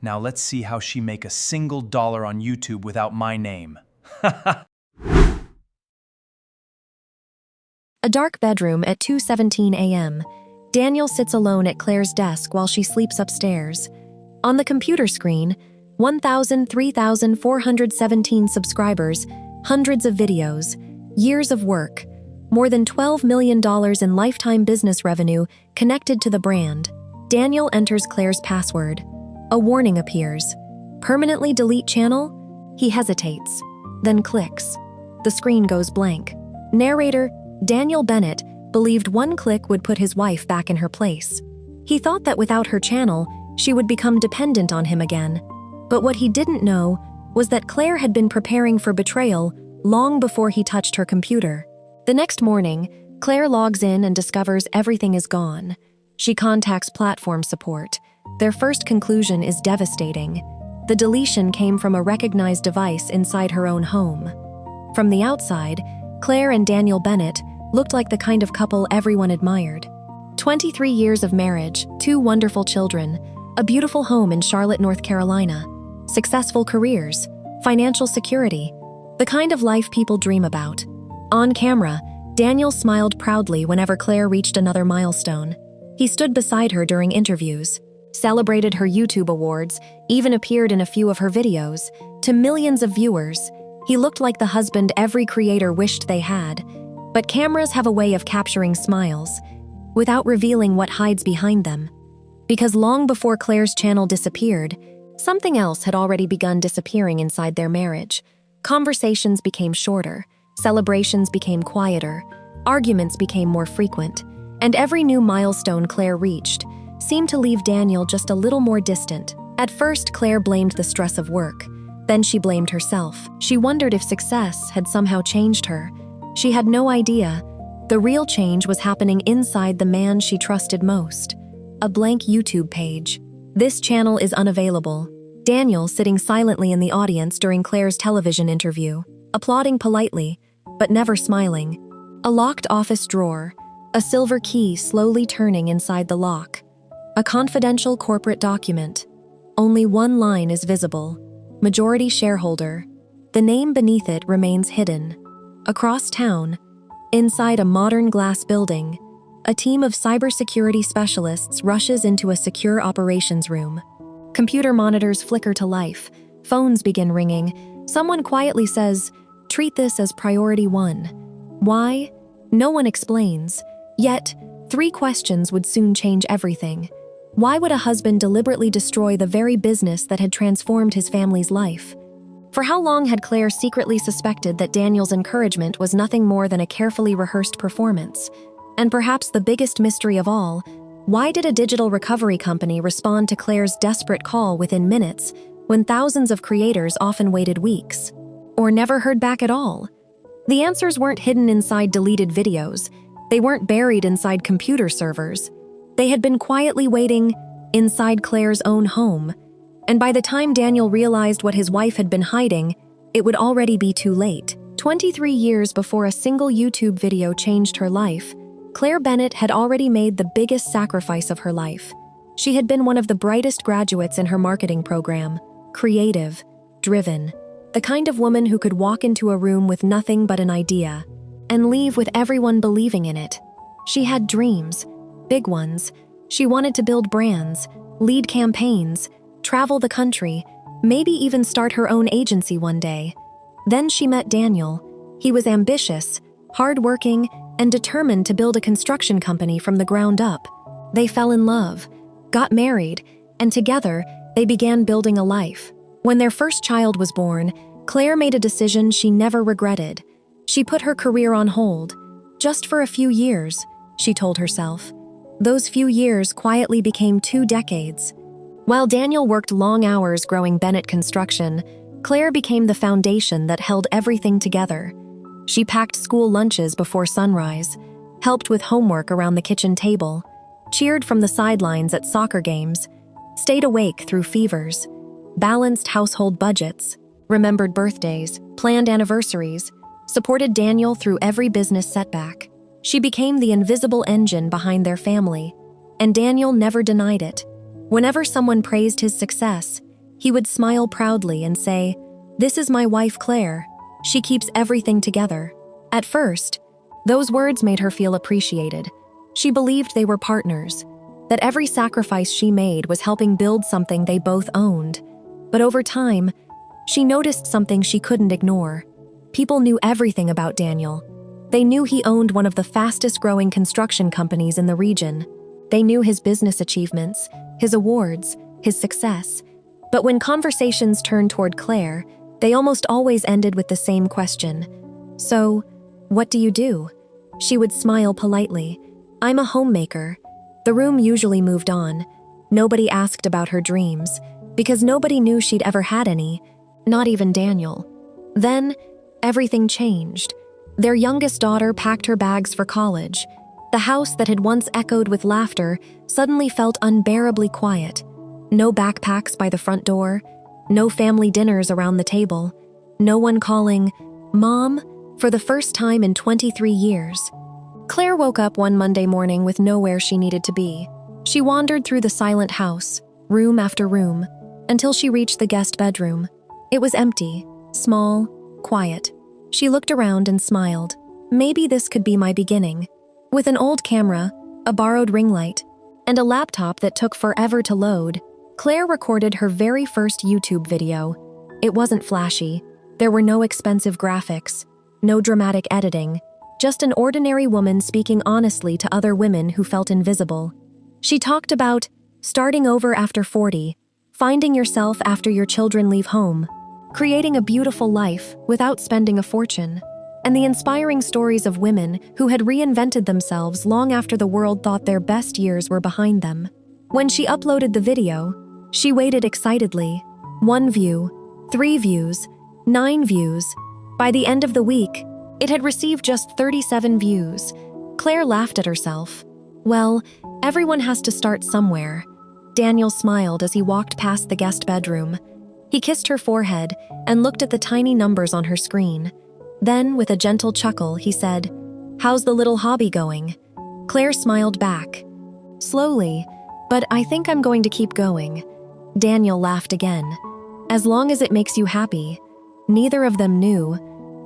Now let's see how she make a single dollar on YouTube without my name. A dark bedroom at 2:17 a.m. Daniel sits alone at Claire's desk while she sleeps upstairs. On the computer screen, 3,417 subscribers, hundreds of videos, years of work, more than $12 million in lifetime business revenue connected to the brand. Daniel enters Claire's password. A warning appears. Permanently delete channel? He hesitates, then clicks. The screen goes blank. Narrator, Daniel Bennett, believed one click would put his wife back in her place. He thought that without her channel, she would become dependent on him again. But what he didn't know was that Claire had been preparing for betrayal long before he touched her computer. The next morning, Claire logs in and discovers everything is gone. She contacts platform support. Their first conclusion is devastating. The deletion came from a recognized device inside her own home. From the outside, Claire and Daniel Bennett looked like the kind of couple everyone admired. 23 years of marriage, 2 wonderful children, a beautiful home in Charlotte, North Carolina, successful careers, financial security, the kind of life people dream about. On camera, Daniel smiled proudly whenever Claire reached another milestone. He stood beside her during interviews, celebrated her YouTube awards, even appeared in a few of her videos. To millions of viewers, he looked like the husband every creator wished they had. But cameras have a way of capturing smiles, without revealing what hides behind them. Because long before Claire's channel disappeared, something else had already begun disappearing inside their marriage. Conversations became shorter, celebrations became quieter, arguments became more frequent, and every new milestone Claire reached seemed to leave Daniel just a little more distant. At first, Claire blamed the stress of work. Then she blamed herself. She wondered if success had somehow changed her. She had no idea. The real change was happening inside the man she trusted most. A blank YouTube page. This channel is unavailable. Daniel sitting silently in the audience during Claire's television interview, applauding politely, but never smiling. A locked office drawer, a silver key slowly turning inside the lock. A confidential corporate document. Only one line is visible. Majority shareholder. The name beneath it remains hidden. Across town, inside a modern glass building, a team of cybersecurity specialists rushes into a secure operations room. Computer monitors flicker to life. Phones begin ringing. Someone quietly says, "Treat this as priority 1. Why? No one explains. Yet, 3 questions would soon change everything. Why would a husband deliberately destroy the very business that had transformed his family's life? For how long had Claire secretly suspected that Daniel's encouragement was nothing more than a carefully rehearsed performance? And perhaps the biggest mystery of all, why did a digital recovery company respond to Claire's desperate call within minutes, when thousands of creators often waited weeks? Or never heard back at all? The answers weren't hidden inside deleted videos. They weren't buried inside computer servers. They had been quietly waiting inside Claire's own home. And by the time Daniel realized what his wife had been hiding, it would already be too late. 23 years before a single YouTube video changed her life, Claire Bennett had already made the biggest sacrifice of her life. She had been one of the brightest graduates in her marketing program, creative, driven, the kind of woman who could walk into a room with nothing but an idea and leave with everyone believing in it. She had dreams, big ones. She wanted to build brands, lead campaigns, travel the country, maybe even start her own agency one day. Then she met Daniel. He was ambitious, hardworking, and determined to build a construction company from the ground up. They fell in love, got married, and together they began building a life. When their first child was born, Claire made a decision she never regretted. She put her career on hold, just for a few years, she told herself. Those few years quietly became 2 decades. While Daniel worked long hours growing Bennett Construction, Claire became the foundation that held everything together. She packed school lunches before sunrise, helped with homework around the kitchen table, cheered from the sidelines at soccer games, stayed awake through fevers, balanced household budgets, remembered birthdays, planned anniversaries, supported Daniel through every business setback. She became the invisible engine behind their family, and Daniel never denied it. Whenever someone praised his success, He would smile proudly and say, "This is my wife Claire. She keeps everything together." At first, those words made her feel appreciated. She believed they were partners, that every sacrifice she made was helping build something they both owned. But over time, she noticed something she couldn't ignore. People knew everything about Daniel. They knew he owned one of the fastest-growing construction companies in the region. They knew his business achievements, his awards, his success. But when conversations turned toward Claire, they almost always ended with the same question. "So, what do you do?" She would smile politely. "I'm a homemaker." The room usually moved on. Nobody asked about her dreams, because nobody knew she'd ever had any, not even Daniel. Then, everything changed. Their youngest daughter packed her bags for college. The house that had once echoed with laughter suddenly felt unbearably quiet. No backpacks by the front door, no family dinners around the table, no one calling, "Mom," for the first time in 23 years. Claire woke up one Monday morning with nowhere she needed to be. She wandered through the silent house, room after room, until she reached the guest bedroom. It was empty, small, quiet. She looked around and smiled. Maybe this could be my beginning. With an old camera, a borrowed ring light, and a laptop that took forever to load, Claire recorded her very first YouTube video. It wasn't flashy. There were no expensive graphics, no dramatic editing, just an ordinary woman speaking honestly to other women who felt invisible. She talked about starting over after 40, finding yourself after your children leave home, creating a beautiful life without spending a fortune, and the inspiring stories of women who had reinvented themselves long after the world thought their best years were behind them. When she uploaded the video, she waited excitedly. 1 view, 3 views, 9 views. By the end of the week, it had received just 37 views. Claire laughed at herself. Well, everyone has to start somewhere. Daniel smiled as he walked past the guest bedroom. He kissed her forehead and looked at the tiny numbers on her screen. Then, with a gentle chuckle, he said, "How's the little hobby going?" Claire smiled back. "Slowly, but I think I'm going to keep going." Daniel laughed again. "As long as it makes you happy." Neither of them knew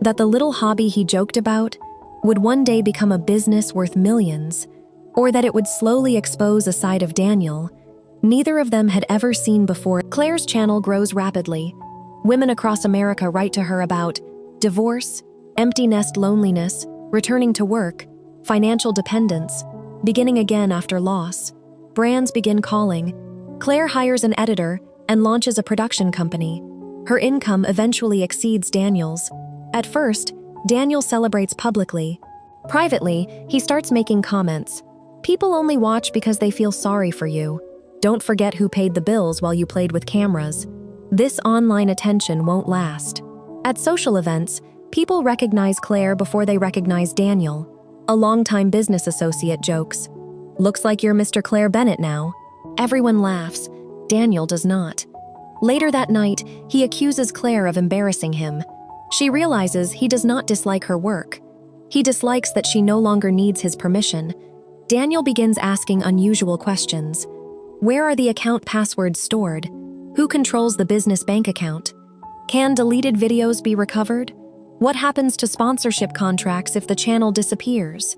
that the little hobby he joked about would one day become a business worth millions, or that it would slowly expose a side of Daniel neither of them had ever seen before. Claire's channel grows rapidly. Women across America write to her about divorce, empty nest loneliness, returning to work, financial dependence, beginning again after loss. Brands begin calling. Claire hires an editor and launches a production company. Her income eventually exceeds Daniel's. At first, Daniel celebrates publicly. Privately, he starts making comments. "People only watch because they feel sorry for you. Don't forget who paid the bills while you played with cameras. This online attention won't last." At social events, people recognize Claire before they recognize Daniel. A longtime business associate jokes, "Looks like you're Mr. Claire Bennett now." Everyone laughs. Daniel does not. Later that night, he accuses Claire of embarrassing him. She realizes he does not dislike her work. He dislikes that she no longer needs his permission. Daniel begins asking unusual questions. Where are the account passwords stored? Who controls the business bank account? Can deleted videos be recovered? What happens to sponsorship contracts if the channel disappears?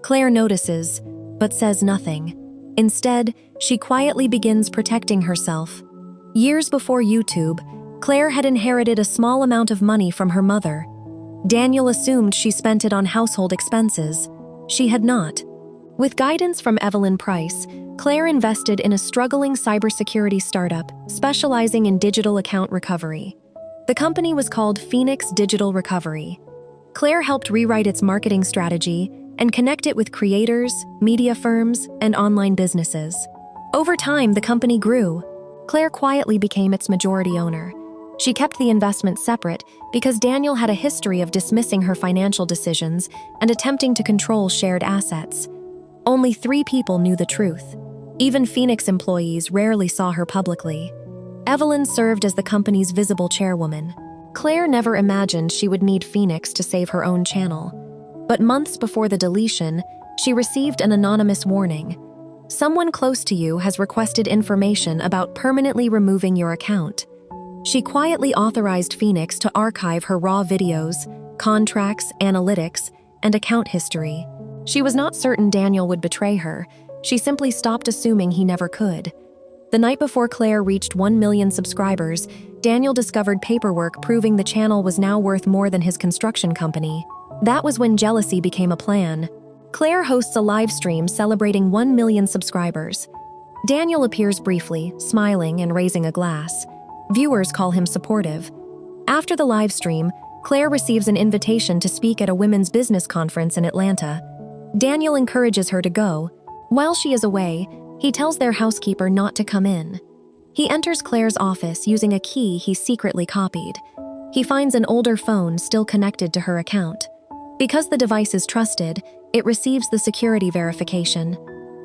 Claire notices, but says nothing. Instead, she quietly begins protecting herself. Years before YouTube, Claire had inherited a small amount of money from her mother. Daniel assumed she spent it on household expenses. She had not. With guidance from Evelyn Price, Claire invested in a struggling cybersecurity startup specializing in digital account recovery. The company was called Phoenix Digital Recovery. Claire helped rewrite its marketing strategy and connect it with creators, media firms, and online businesses. Over time, the company grew. Claire quietly became its majority owner. She kept the investment separate because Daniel had a history of dismissing her financial decisions and attempting to control shared assets. Only 3 people knew the truth. Even Phoenix employees rarely saw her publicly. Evelyn served as the company's visible chairwoman. Claire never imagined she would need Phoenix to save her own channel. But months before the deletion, she received an anonymous warning. Someone close to you has requested information about permanently removing your account. She quietly authorized Phoenix to archive her raw videos, contracts, analytics, and account history. She was not certain Daniel would betray her. She simply stopped assuming he never could. The night before Claire reached 1 million subscribers, Daniel discovered paperwork proving the channel was now worth more than his construction company. That was when jealousy became a plan. Claire hosts a live stream celebrating 1 million subscribers. Daniel appears briefly, smiling and raising a glass. Viewers call him supportive. After the live stream, Claire receives an invitation to speak at a women's business conference in Atlanta. Daniel encourages her to go. While she is away, he tells their housekeeper not to come in. He enters Claire's office using a key he secretly copied. He finds an older phone still connected to her account. Because the device is trusted, it receives the security verification.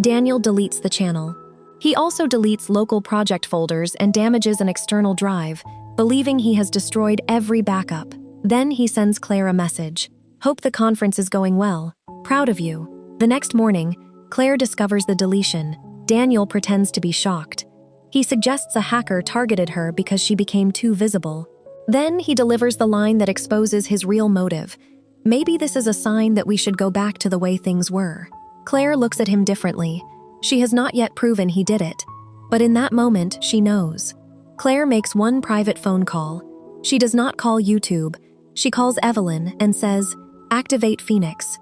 Daniel deletes the channel. He also deletes local project folders and damages an external drive, believing he has destroyed every backup. Then he sends Claire a message. "Hope the conference is going well. Proud of you." The next morning, Claire discovers the deletion. Daniel pretends to be shocked. He suggests a hacker targeted her because she became too visible. Then he delivers the line that exposes his real motive. "Maybe this is a sign that we should go back to the way things were." Claire looks at him differently. She has not yet proven he did it. But in that moment, she knows. Claire makes one private phone call. She does not call YouTube. She calls Evelyn and says, "Activate Phoenix."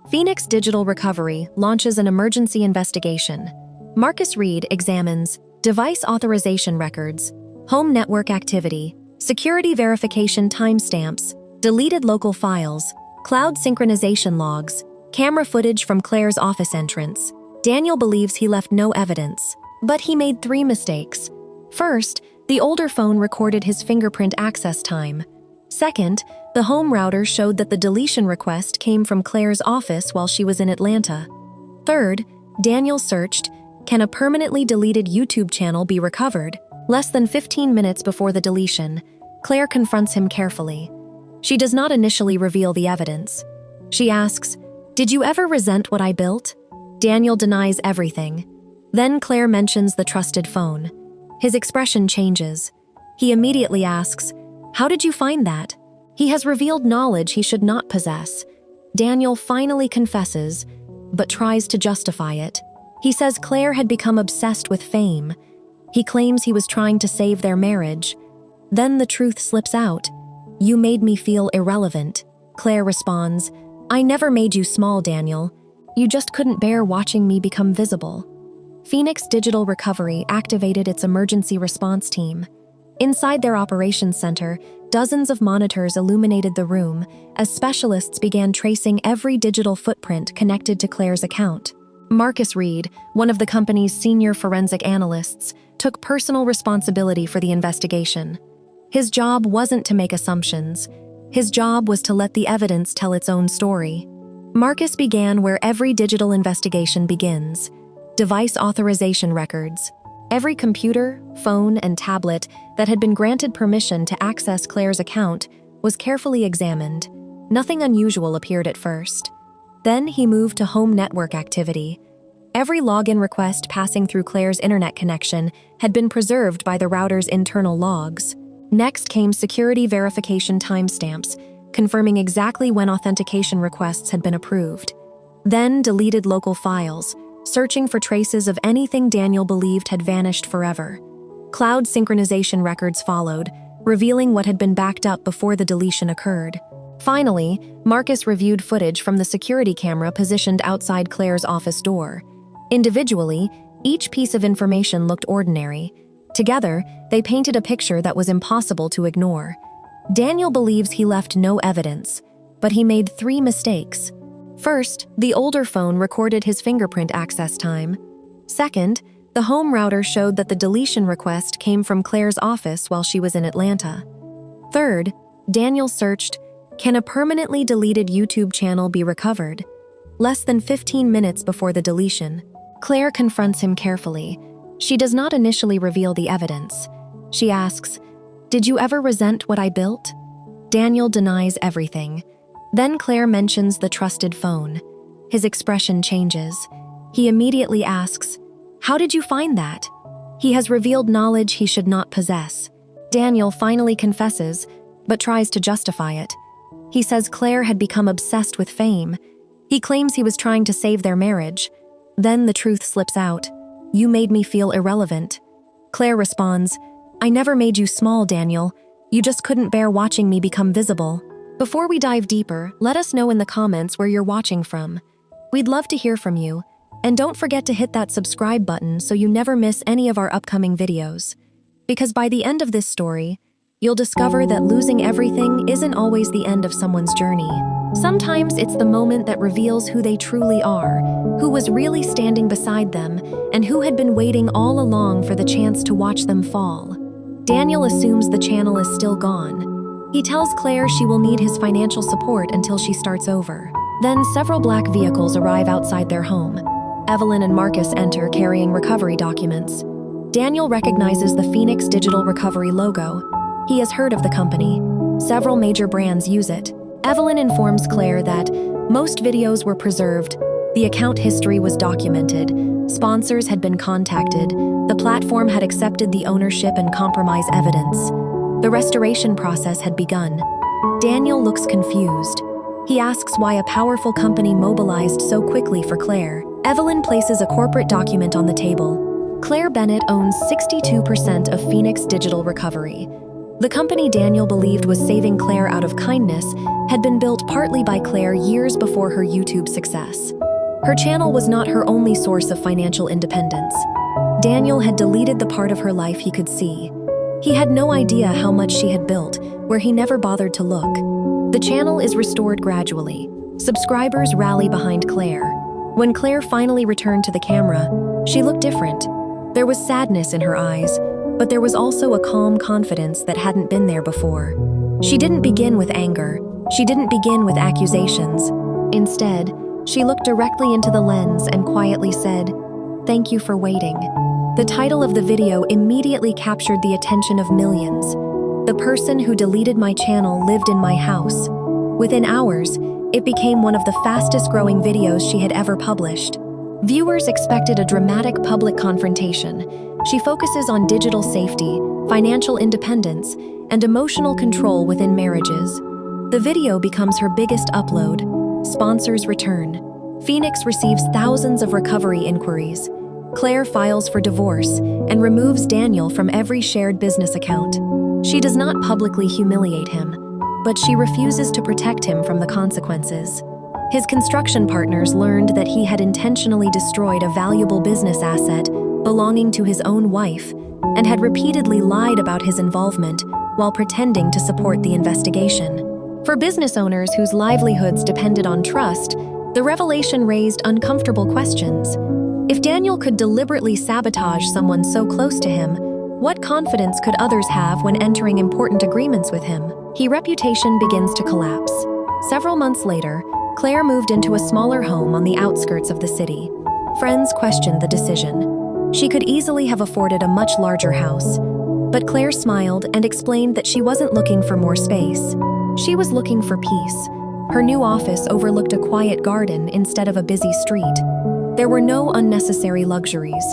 Phoenix Digital Recovery launches an emergency investigation. Marcus Reed examines device authorization records, home network activity, security verification timestamps, deleted local files, cloud synchronization logs, camera footage from Claire's office entrance. Daniel believes he left no evidence, but he made 3 mistakes. First, the older phone recorded his fingerprint access time. Second, the home router showed that the deletion request came from Claire's office while she was in Atlanta. Third, Daniel searched, "Can a permanently deleted YouTube channel be recovered?" Less than 15 minutes before the deletion, Claire confronts him carefully. She does not initially reveal the evidence. She asks, "Did you ever resent what I built?" Daniel denies everything. Then Claire mentions the trusted phone. His expression changes. He immediately asks, "How did you find that?" He has revealed knowledge he should not possess. Daniel finally confesses, but tries to justify it. He says Claire had become obsessed with fame. He claims he was trying to save their marriage. Then the truth slips out. "You made me feel irrelevant." Claire responds, "I never made you small, Daniel. You just couldn't bear watching me become visible." Phoenix Digital Recovery activated its emergency response team. Inside their operations center, dozens of monitors illuminated the room as specialists began tracing every digital footprint connected to Claire's account. Marcus Reed, one of the company's senior forensic analysts, took personal responsibility for the investigation. His job wasn't to make assumptions. His job was to let the evidence tell its own story. Marcus began where every digital investigation begins: device authorization records. Every computer, phone, and tablet that had been granted permission to access Claire's account was carefully examined. Nothing unusual appeared at first. Then he moved to home network activity. Every login request passing through Claire's internet connection had been preserved by the router's internal logs. Next came security verification timestamps, confirming exactly when authentication requests had been approved. Then deleted local files, searching for traces of anything Daniel believed had vanished forever. Cloud synchronization records followed, revealing what had been backed up before the deletion occurred. Finally, Marcus reviewed footage from the security camera positioned outside Claire's office door. Individually, each piece of information looked ordinary. Together, they painted a picture that was impossible to ignore. Daniel believes he left no evidence, but he made 3 mistakes. First, the older phone recorded his fingerprint access time. Second, the home router showed that the deletion request came from Claire's office while she was in Atlanta. Third, Daniel searched, "Can a permanently deleted YouTube channel be recovered?" Less than 15 minutes before the deletion, Claire confronts him carefully. She does not initially reveal the evidence. She asks, "Did you ever resent what I built?" Daniel denies everything. Then Claire mentions the trusted phone. His expression changes. He immediately asks, "How did you find that?" He has revealed knowledge he should not possess. Daniel finally confesses, but tries to justify it. He says Claire had become obsessed with fame. He claims he was trying to save their marriage. Then the truth slips out. "You made me feel irrelevant." Claire responds, "I never made you small, Daniel. You just couldn't bear watching me become visible." Before we dive deeper, let us know in the comments where you're watching from. We'd love to hear from you. And don't forget to hit that subscribe button so you never miss any of our upcoming videos. Because by the end of this story, you'll discover that losing everything isn't always the end of someone's journey. Sometimes it's the moment that reveals who they truly are, who was really standing beside them, and who had been waiting all along for the chance to watch them fall. Daniel assumes the channel is still gone. He tells Claire she will need his financial support until she starts over. Then several black vehicles arrive outside their home. Evelyn and Marcus enter carrying recovery documents. Daniel recognizes the Phoenix Digital Recovery logo. He has heard of the company. Several major brands use it. Evelyn informs Claire that most videos were preserved, the account history was documented, sponsors had been contacted, the platform had accepted the ownership and compromise evidence. The restoration process had begun. Daniel looks confused. He asks why a powerful company mobilized so quickly for Claire. Evelyn places a corporate document on the table. Claire Bennett owns 62% of Phoenix Digital Recovery. The company Daniel believed was saving Claire out of kindness had been built partly by Claire years before her YouTube success. Her channel was not her only source of financial independence. Daniel had deleted the part of her life he could see. He had no idea how much she had built, where he never bothered to look. The channel is restored gradually. Subscribers rally behind Claire. When Claire finally returned to the camera, she looked different. There was sadness in her eyes, but there was also a calm confidence that hadn't been there before. She didn't begin with anger. She didn't begin with accusations. Instead, she looked directly into the lens and quietly said, "Thank you for waiting." The title of the video immediately captured the attention of millions. "The person who deleted my channel lived in my house." Within hours, it became one of the fastest-growing videos she had ever published. Viewers expected a dramatic public confrontation. She focuses on digital safety, financial independence, and emotional control within marriages. The video becomes her biggest upload. Sponsors return. Phoenix receives thousands of recovery inquiries. Claire files for divorce and removes Daniel from every shared business account. She does not publicly humiliate him, but she refuses to protect him from the consequences. His construction partners learned that he had intentionally destroyed a valuable business asset belonging to his own wife and had repeatedly lied about his involvement while pretending to support the investigation. For business owners whose livelihoods depended on trust, the revelation raised uncomfortable questions. If Daniel could deliberately sabotage someone so close to him, what confidence could others have when entering important agreements with him? His reputation begins to collapse. Several months later, Claire moved into a smaller home on the outskirts of the city. Friends questioned the decision. She could easily have afforded a much larger house. But Claire smiled and explained that she wasn't looking for more space. She was looking for peace. Her new office overlooked a quiet garden instead of a busy street. There were no unnecessary luxuries,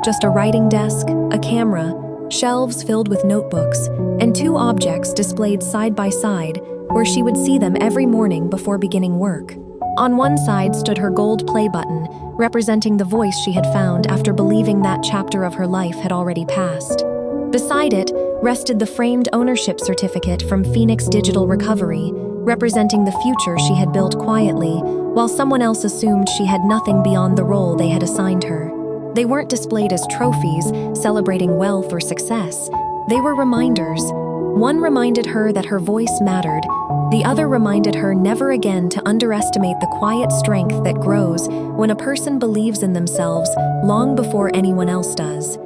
just a writing desk, a camera, shelves filled with notebooks, and two objects displayed side by side where she would see them every morning before beginning work. On one side stood her gold play button, representing the voice she had found after believing that chapter of her life had already passed. Beside it rested the framed ownership certificate from Phoenix Digital Recovery, representing the future she had built quietly, while someone else assumed she had nothing beyond the role they had assigned her. They weren't displayed as trophies, celebrating wealth or success. They were reminders. One reminded her that her voice mattered. The other reminded her never again to underestimate the quiet strength that grows when a person believes in themselves long before anyone else does.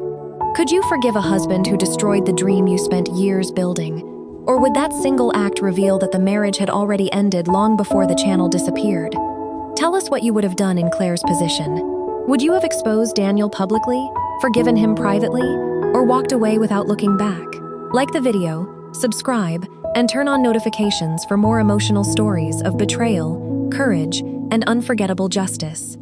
Could you forgive a husband who destroyed the dream you spent years building? Or would that single act reveal that the marriage had already ended long before the channel disappeared? Tell us what you would have done in Claire's position. Would you have exposed Daniel publicly, forgiven him privately, or walked away without looking back? Like the video, subscribe, and turn on notifications for more emotional stories of betrayal, courage, and unforgettable justice.